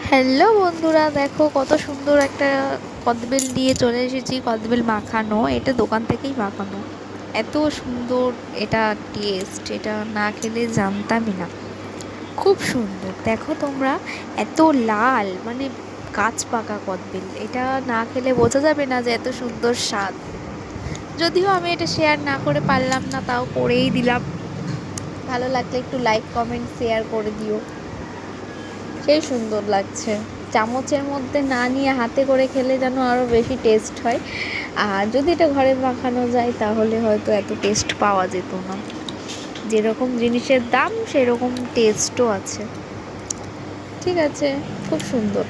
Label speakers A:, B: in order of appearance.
A: Hello বন্ধুরা, দেখো কত সুন্দর একটা কদবেল দিয়ে চলে এসেছি। কদবেল মাখানো, এটা দোকান থেকেই মাখানো। এত সুন্দর এটা টেস্ট, এটা না খেলে জানতামই না। খুব সুন্দর, দেখো তোমরা, এত লাল, মানে কাঁচ পাকা কদবেল। এটা না খেলে বোঝা যাবে না যে এত সুন্দর স্বাদ। যদিও আমি এটা শেয়ার না করে পারলাম না, তাও করেই দিলাম। ভালো লাগলে একটু লাইক কমেন্ট শেয়ার করে দিও। সেই সুন্দর লাগছে। চামচের মধ্যে না নিয়ে হাতে করে খেলে যেন আরও বেশি টেস্ট হয়। আর যদি এটা ঘরে মাখানো যায় তাহলে হয়তো এত টেস্ট পাওয়া যেত না। যেরকম জিনিসের দাম সেরকম টেস্টও আছে। ঠিক আছে, খুব সুন্দর।